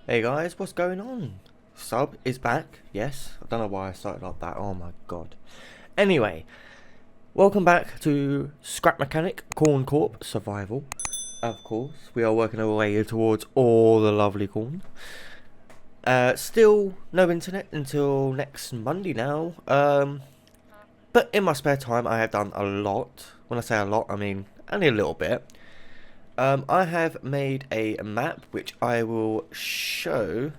Hey guys, what's going on? Sub is back, yes. I don't know why I started like that, oh my god. Anyway, welcome back to Scrap Mechanic Corn Corp Survival. Of course, we are working our way towards all the lovely corn. Still no internet until next Monday now. But in my spare time I have done a lot. When I say a lot, I mean only a little bit. I have made a map which I will show.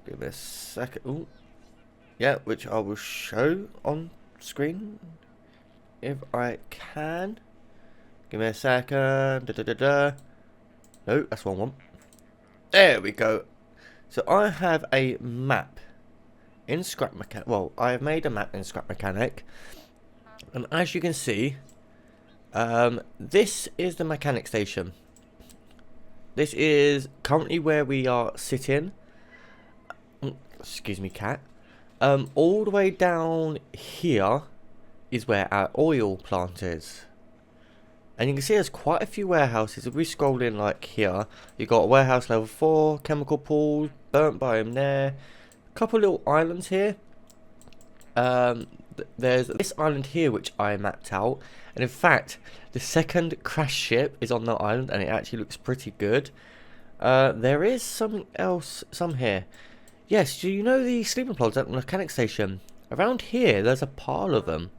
Give me a second. Ooh. Yeah, which I will show on screen if I can. Give me a second. No, that's one one. There we go. So I have a map in Scrap Mechanic. Well, I have made a map in Scrap Mechanic, and as you can see, this is the mechanic station. This is currently where we are sitting. Excuse me, cat. All the way down here is where our oil plant is. And you can see there's quite a few warehouses. If we scroll in like here, you've got warehouse level 4, chemical pool, burnt biome there. A couple little islands here. There's this island here which I mapped out. And in fact, the second crash ship is on that island and it actually looks pretty good. There is something else, some here. Yes, do you know the sleeping pods at the mechanic station? Around here, there's a pile of them,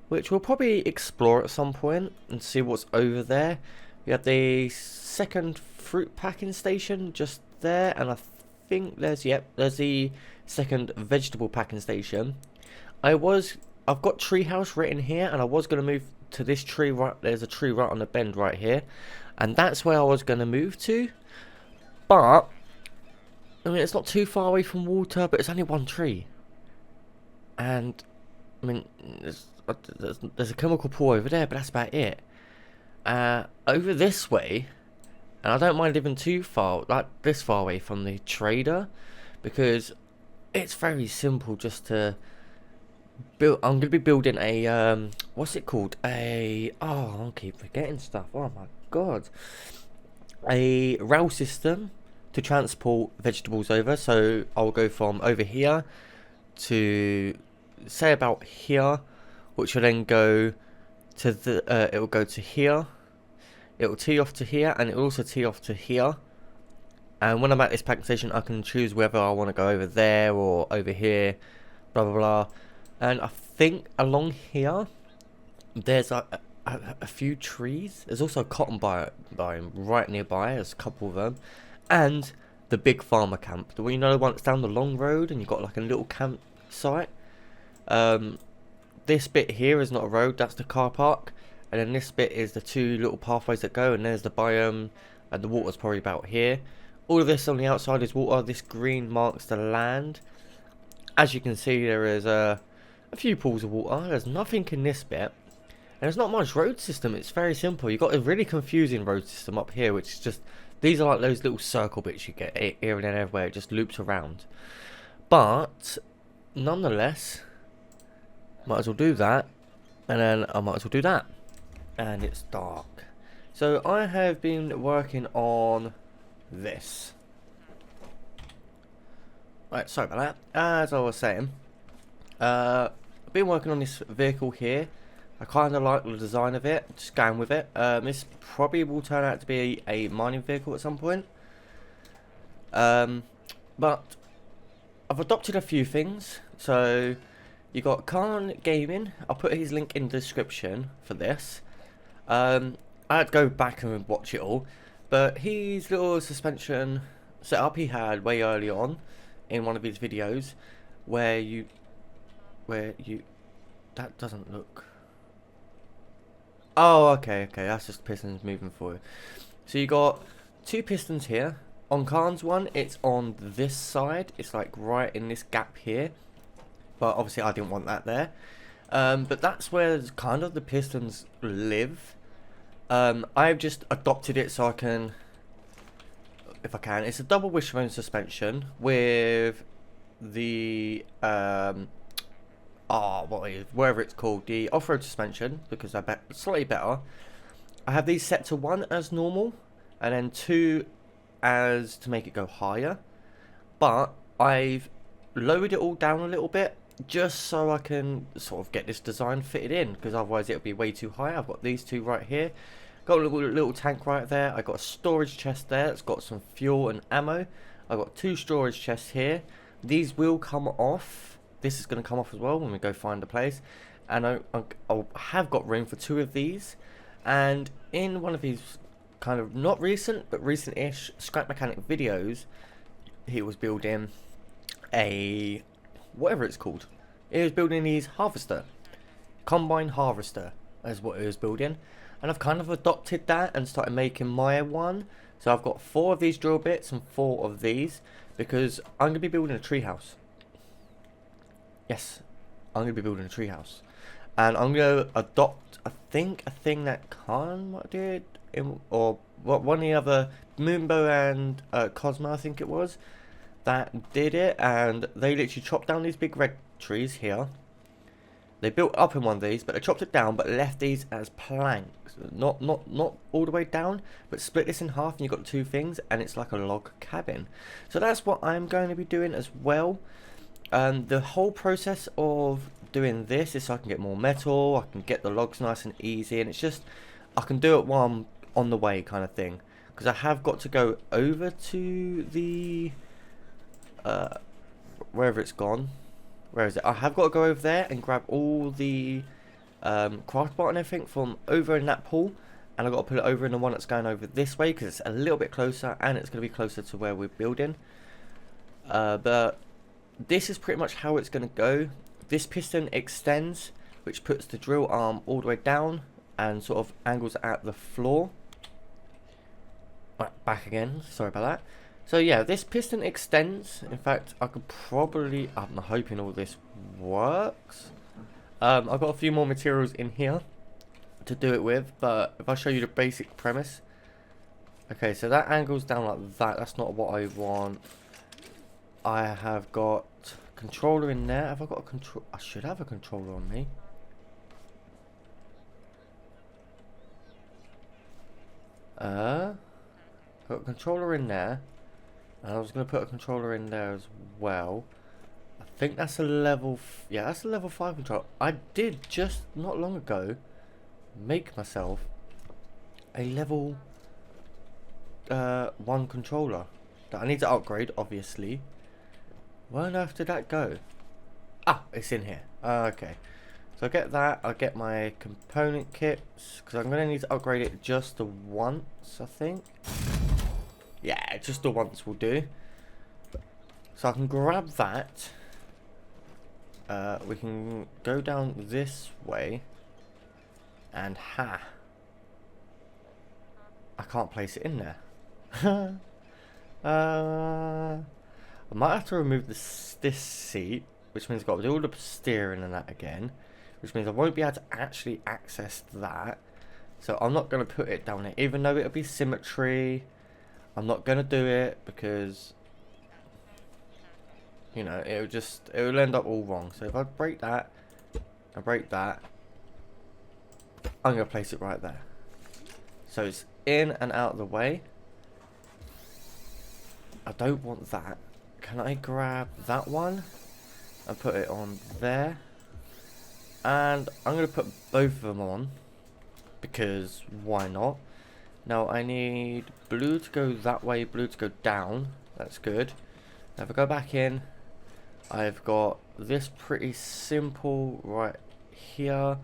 which we'll probably explore at some point and see what's over there. We have the second fruit packing station just there, and I think there's the second vegetable packing station. I've got treehouse written here, and I was going to move to this tree right. There's a tree right on the bend right here, and that's where I was going to move to, but I mean, it's not too far away from water, but it's only one tree. And, I mean, there's a chemical pool over there, but that's about it. Over this way, and I don't mind living too far, like this far away from the trader, because it's very simple just to build. I'm going to be building a, what's it called? I keep forgetting stuff. Oh my god. A rail system to transport vegetables over. So I'll go from over here to say about here, which will then go to the it will go to here, it will tee off to here, and it will also tee off to here. And when I'm at this packing station, I can choose whether I want to go over there or over here, blah blah blah. And I think along here there's a few trees. There's also a cotton biome right nearby. There's a couple of them. And the big farmer camp, the one, you know, the one that's down the long road and you've got like a little campsite. This bit here is not a road, that's the car park, and then this bit is the two little pathways that go, and there's the biome, and the water's probably about here. All of this on the outside is water. This green marks the land. As you can see, there is a few pools of water. There's nothing in this bit, and there's not much road system. It's very simple. You've got a really confusing road system up here, which is just, these are like those little circle bits you get here and then everywhere. It just loops around. But nonetheless, might as well do that, and then I might as well do that. And it's dark. So I have been working on this. Right, sorry about that. As I was saying, I've been working on this vehicle here. I kind of like the design of it, just going with it. This probably will turn out to be a mining vehicle at some point. But I've adopted a few things. So you got Khan Gaming. I'll put his link in the description for this. I had to go back and watch it all, but his little suspension setup he had way early on in one of his videos, where that doesn't look. Oh, okay, that's just pistons moving forward. So you got two pistons here. On Khan's one, it's on this side. It's like right in this gap here. But obviously I didn't want that there. But that's where kind of the pistons live. I've just adopted it so I can, if I can. It's a double wishbone suspension with the whatever it's called, the off-road suspension, because I bet slightly better. I have these set to 1 as normal, and then 2 as to make it go higher, but I've lowered it all down a little bit just so I can sort of get this design fitted in, because otherwise it'll be way too high. I've got these two right here, got a little tank right there, I got a storage chest there, it's got some fuel and ammo. I've got two storage chests here. These will come off. This is going to come off as well when we go find a place. And I have got room for two of these. And in one of these kind of not recent but recent-ish scrap mechanic videos, he was building a whatever it's called. He was building his harvester, combine harvester is what he was building, and I've kind of adopted that and started making my one. So I've got 4 of these drill bits and 4 of these, because I'm going to be building a treehouse. Yes, I'm going to be building a treehouse. And I'm going to adopt, I think, a thing that Khan did, or what, one of the other, Moonbow and Cosmo, I think it was, that did it. And they literally chopped down these big red trees here. They built up in one of these, but they chopped it down, but left these as planks. Not all the way down, but split this in half, and you've got 2 things, and it's like a log cabin. So that's what I'm going to be doing as well. The whole process of doing this is so I can get more metal, I can get the logs nice and easy, and it's just, I can do it while I'm on the way kind of thing. Because I have got to go over to the, wherever it's gone. Where is it? I have got to go over there and grab all the craft bar and everything from over in that pool, and I've got to put it over in the one that's going over this way, because it's a little bit closer and it's going to be closer to where we're building. But this is pretty much how it's going to go. This piston extends, which puts the drill arm all the way down and sort of angles at the floor. Right, back again, sorry about that. So yeah, this piston extends. In fact, I could probably, I'm hoping all this works. I've got a few more materials in here to do it with, but if I show you the basic premise. Okay, so that angles down like that. That's not what I want. I have got controller in there. Have I got a control? I should have a controller on me. Got a controller in there. And I was going to put a controller in there as well. I think that's a level... yeah, that's a level 5 controller. I did just not long ago make myself a level 1 controller that I need to upgrade, obviously. Where on earth did that go? Ah, it's in here. Okay. So I get that. I'll get my component kits, because I'm going to need to upgrade it just the once, I think. Yeah, just the once will do. So I can grab that. We can go down this way. And I can't place it in there. I might have to remove this seat, which means I've got to do all the steering and that again, which means I won't be able to actually access that. So I'm not going to put it down there, even though it'll be symmetry. I'm not going to do it because, you know, it'll end up all wrong. So if I break that, I'm going to place it right there. So it's in and out of the way. I don't want that. Can I grab that one and put it on there? And I'm going to put both of them on, because why not? Now I need blue to go that way, blue to go down. That's good. Now if I go back in, I've got this pretty simple right here.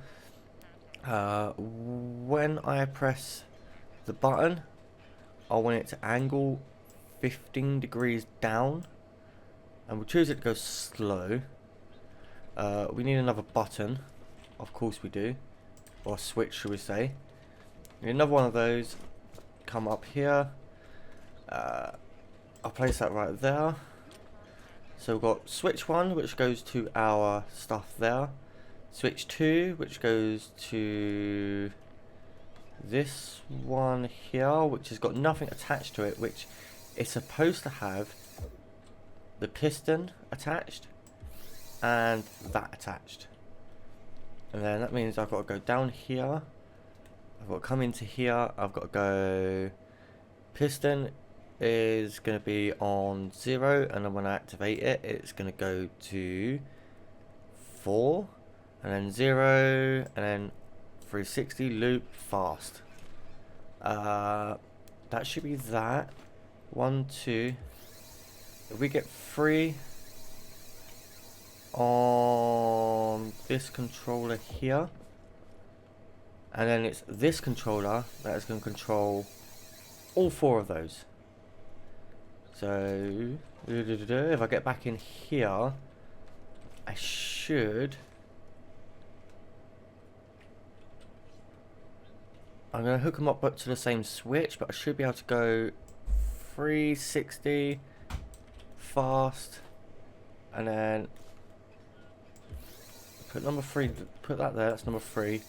When I press the button, I want it to angle 15 degrees down, and we'll choose it to go slow. We need another button, of course we do, or switch should we say. We need another one of those. Come up here. I'll place that right there. So we've got switch 1, which goes to our stuff there. Switch 2, which goes to this one here, which has got nothing attached to it, which is supposed to have the piston attached and that attached. And then that means I've got to go down here. I've got to come into here. I've got to go piston is going to be on 0, and then when I activate it, it's going to go to 4, and then 0, and then 360 loop fast. That should be that. 1, 2. If we get 3 on this controller here, and then it's this controller that is going to control all 4 of those. So if I get back in here, I should. I'm going to hook them up to the same switch, but I should be able to go 360 fast, and then put number 3, put that there, that's number 3.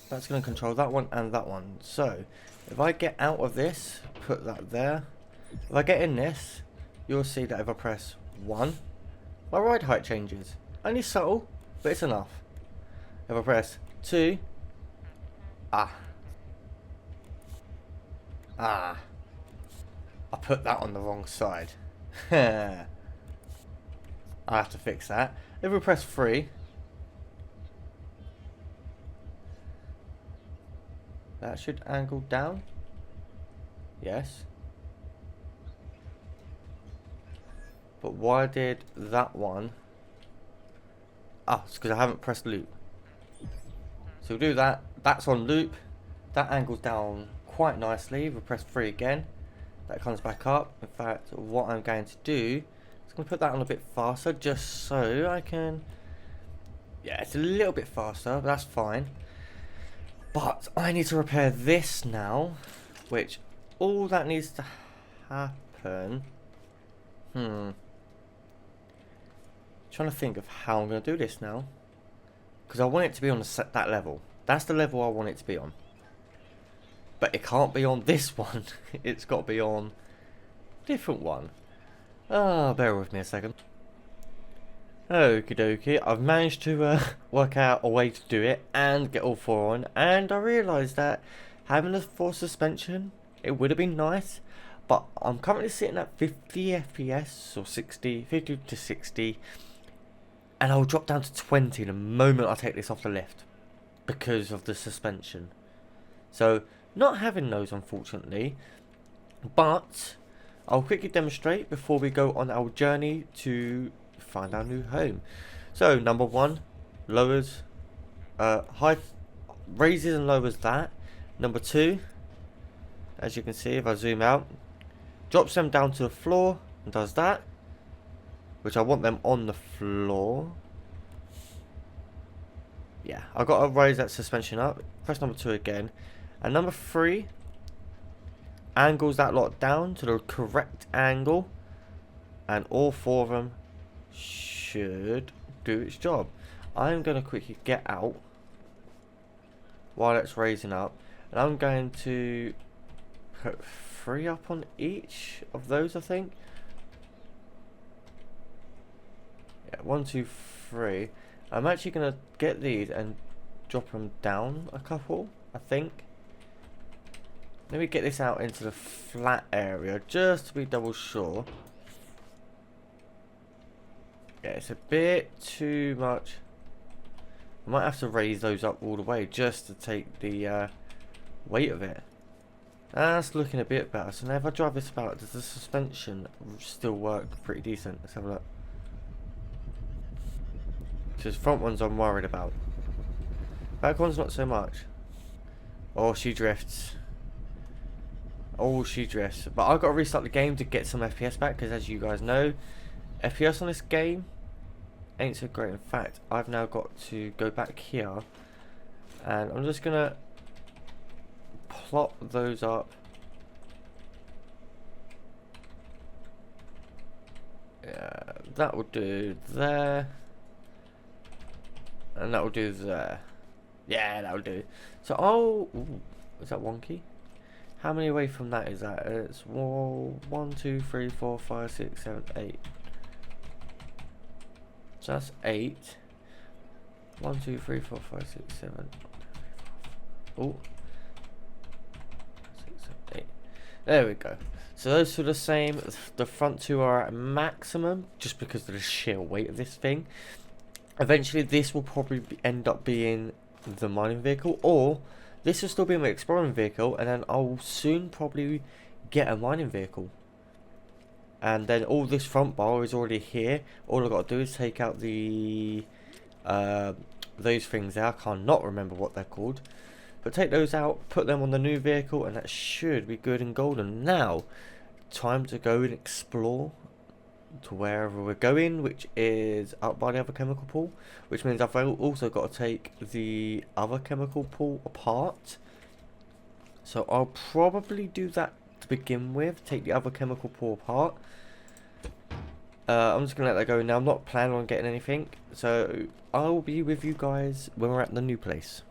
That's going to control that one and that one. So if I get out of this, put that there. If I get in this, you'll see that if I press 1, my ride height changes. Only subtle, but it's enough. If I press 2, I put that on the wrong side. I have to fix that. If we press 3, that should angle down. Yes. But why did that one? Ah, it's because I haven't pressed loop. So we'll do that. That's on loop. That angles down quite nicely. We'll press 3 again. That comes back up. In fact, what I'm going to do is going to put that on a bit faster, just so I can. Yeah, it's a little bit faster, but that's fine. But I need to repair this now, which all that needs to happen. Trying to think of how I'm going to do this now, because I want it to be on that level. That's the level I want it to be on. But it can't be on this one. It's got to be on a different one. Bear with me a second. Okie dokie, I've managed to work out a way to do it and get all 4 on, and I realised that having the 4 suspension, it would have been nice, but I'm currently sitting at 50 FPS or 60, 50 to 60, and I'll drop down to 20 the moment I take this off the lift because of the suspension. So not having those, unfortunately, but I'll quickly demonstrate before we go on our journey to find our new home. So number 1, lowers, raises and lowers that. Number 2, as you can see if I zoom out, drops them down to the floor and does that, which I want them on the floor. Yeah, I've got to raise that suspension up. Press number 2 again, and number 3 angles that lot down to the correct angle, and all 4 of them should do its job. I'm going to quickly get out while it's raising up, and I'm going to put 3 up on each of those, I think. Yeah, 1, 2, 3. I'm actually going to get these and drop them down a couple, I think. Let me get this out into the flat area just to be double sure. Yeah, it's a bit too much. I might have to raise those up all the way just to take the weight of it. That's looking a bit better. So now if I drive this about, does the suspension still work pretty decent? Let's have a look. Because front ones I'm worried about. Back one's not so much. Oh, she drifts. Oh, she drifts. But I've got to restart the game to get some FPS back, because as you guys know, FPS on this game ain't so great. In fact, I've now got to go back here, and I'm just going to plop those up. Yeah, that will do there. And that will do there. Yeah, that will do. So, ooh, is that wonky? How many away from that is that? It's 1, 2, 3, 4, 5, 6, 7, 8. So that's 8. 1, 2, 3, 4, 5, 6, 7. Oh. 6, There we go. So those two are the same. The front two are at maximum, just because of the sheer weight of this thing. Eventually, this will probably end up being the mining vehicle, or this will still be my exploring vehicle, and then I'll soon probably get a mining vehicle. And then all this front bar is already here. All I've got to do is take out the those things there. I cannot remember what they're called. But take those out, put them on the new vehicle, and that should be good and golden. Now, time to go and explore to wherever we're going, which is up by the other chemical pool. Which means I've also got to take the other chemical pool apart. So I'll probably do that to begin with. Take the other chemical pool apart. I'm just going to let that go now. I'm not planning on getting anything. So I'll be with you guys when we're at the new place.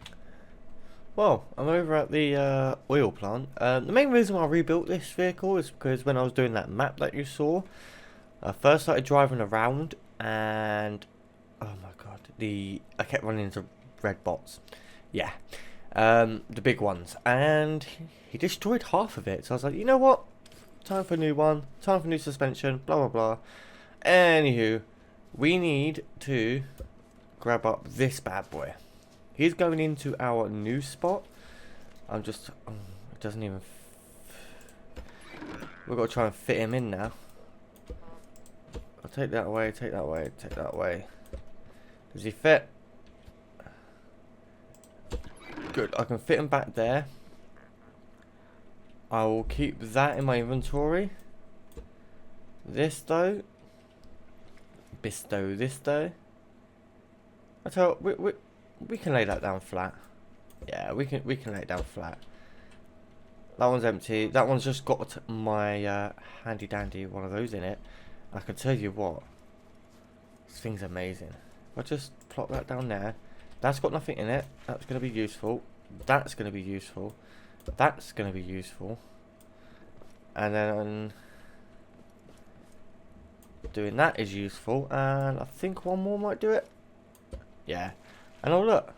Well, I'm over at the oil plant. The main reason why I rebuilt this vehicle is because when I was doing that map that you saw, I first started driving around and oh my god, I kept running into red bots. Yeah, the big ones, and he destroyed half of it. So I was like, you know what? Time for a new one. Time for new suspension. Blah blah blah. Anywho, we need to grab up this bad boy. He's going into our new spot. I'm just... it doesn't even... We've got to try and fit him in now. I'll take that away, take that away, take that away. Does he fit? Good, I can fit him back there. I will keep that in my inventory. This though. Bestow this though. I tell you, we can lay that down flat. Yeah, we can lay it down flat. That one's empty. That one's just got my handy dandy one of those in it. I can tell you what, this thing's amazing. If I just plop that down there, that's got nothing in it. That's going to be useful. That's going to be useful. That's going to be useful. And then doing that is useful. And I think one more might do it. Yeah. And oh look,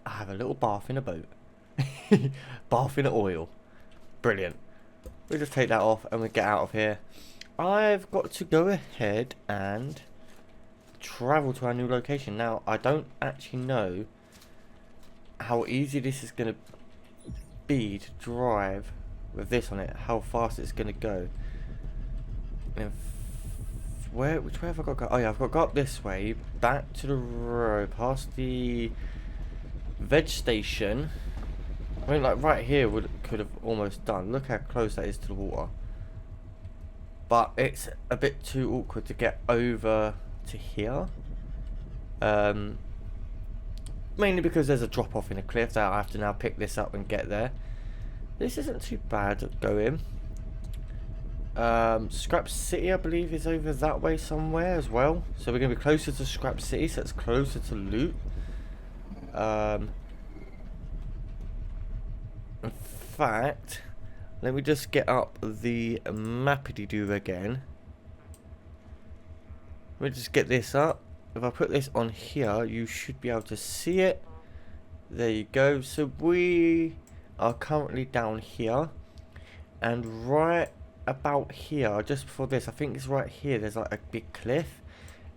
I have a little bath in a boat. Bath in oil. Brilliant. We just take that off and we get out of here. I've got to go ahead and travel to our new location. Now, I don't actually know how easy this is going to be to drive with this on it. How fast it's going to go. And which way have I got to go? Oh yeah, I've got to go up this way, back to the road, past the veg station. I mean, like right here could have almost done. Look how close that is to the water. But it's a bit too awkward to get over to here. Mainly because there's a drop off in a cliff that I have to now pick this up and get there. This isn't too bad to go in. Scrap City, I believe, is over that way somewhere as well. So we're going to be closer to Scrap City, so it's closer to loot. In fact, let me just get up the mappity-doo again. Let me just get this up. If I put this on here, you should be able to see it. There you go. So we are currently down here. And right about here, just before this, I think it's right here, there's like a big cliff.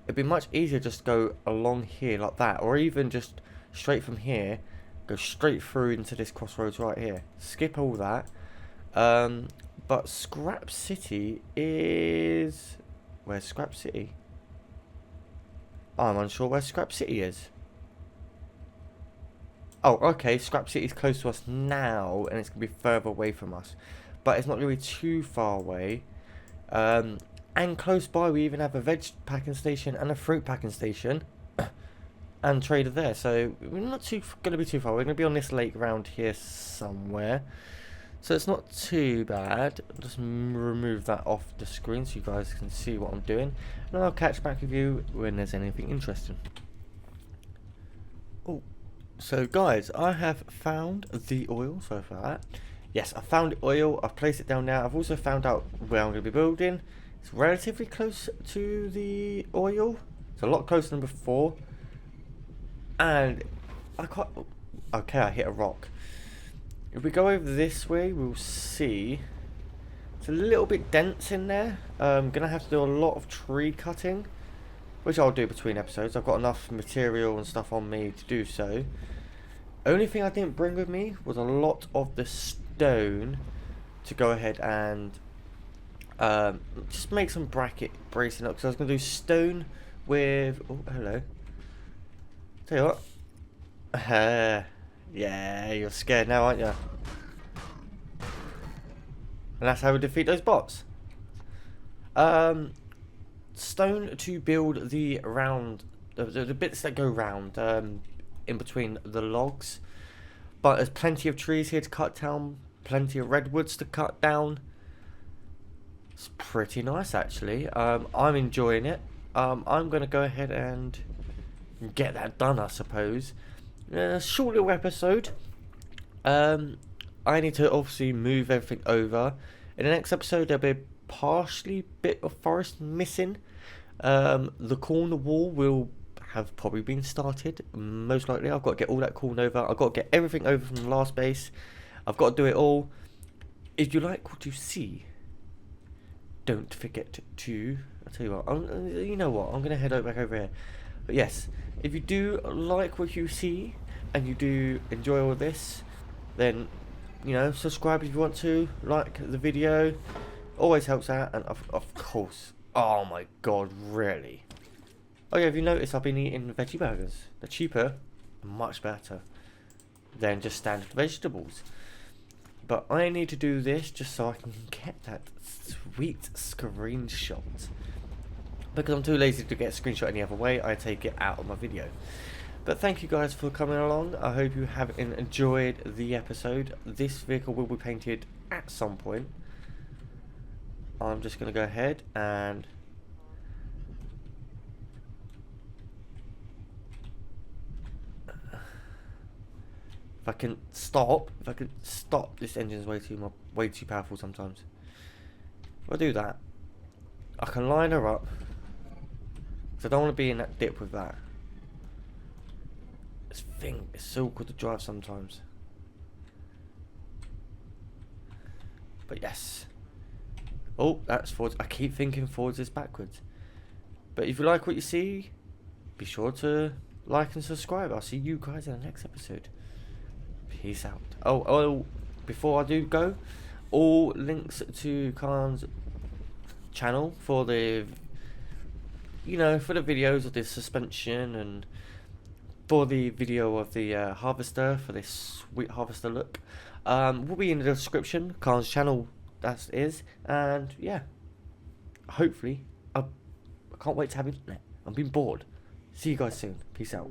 It'd be much easier just to go along here like that, or even just straight from here, go straight through into this crossroads right here. Skip all that. But Scrap City is... Where's Scrap City? I'm unsure where Scrap City is. Oh, okay, Scrap City is close to us now, and it's going to be further away from us. But it's not going to be too far away. And close by, we even have a veg packing station and a fruit packing station. And trader there. So we're not going to be too far. We're going to be on this lake around here somewhere. So it's not too bad. I'll just remove that off the screen so you guys can see what I'm doing. And I'll catch back with you when there's anything interesting. Oh, so guys, I have found the oil so far. Yes, I found the oil. I've placed it down now. I've also found out where I'm going to be building. It's relatively close to the oil. It's a lot closer than before. And I quite... Okay, I hit a rock. If we go over this way, we'll see It's a little bit dense in there. I'm going to have to do a lot of tree cutting, which I'll do between episodes. I've got enough material and stuff on me to do so. Only thing I didn't bring with me was a lot of the stone to go ahead and just make some bracket bracing up. Because I was going to do stone with... Oh, hello. Tell you what. Yeah, you're scared now, aren't you? And that's how we defeat those bots. Stone to build the round, the bits that go round in between the logs. But there's plenty of trees here to cut down, plenty of redwoods to cut down. It's pretty nice actually. I'm enjoying it. I'm going to go ahead and get that done, I suppose. A short little episode. I need to obviously move everything over. In the next episode, there'll be a partially bit of forest missing. The corner wall will have probably been started. Most likely, I've got to get all that corn over. I've got to get everything over from the last base. I've got to do it all. If you like what you see, don't forget to... I'll tell you what. You know what? I'm going to head back over here. But yes, if you do like what you see and you do enjoy all this, then, you know, subscribe if you want to, like the video, always helps out, and of course, oh my god, really? Oh yeah, have you noticed I've been eating veggie burgers? They're cheaper, much better than just standard vegetables. But I need to do this just so I can get that sweet screenshot. Because I'm too lazy to get a screenshot any other way, I take it out of my video. But thank you guys for coming along. I hope you have enjoyed the episode. This vehicle will be painted at some point. I'm just going to go ahead and... If I can stop, this engine is way too powerful sometimes. If I do that, I can line her up. Because I don't want to be in that dip with that. This thing is so awkward to drive sometimes. But yes. Oh, that's forwards. I keep thinking forwards is backwards. But if you like what you see, be sure to like and subscribe. I'll see you guys in the next episode. Peace out. Oh, before I do go, all links to Khan's channel for the, you know, for the videos of the suspension and for the video of the harvester, for this sweet harvester look, will be in the description. Khan's channel, that is. And yeah, hopefully, I can't wait to have internet. I'm being bored. See you guys soon. Peace out.